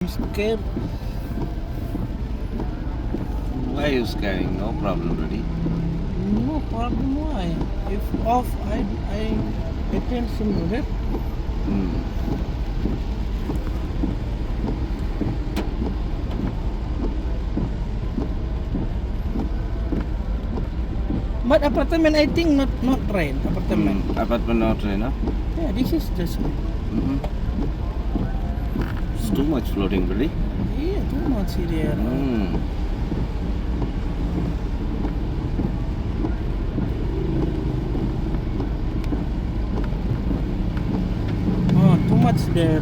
I'm scared. Why are you scaring? No problem, buddy. No problem. Why? If off, I attend some rep. But apartment, I think not rent apartment. Apartment not train, huh? Yeah, this is just It's too much floating, buddy. yeah, too much here. Oh, too much there.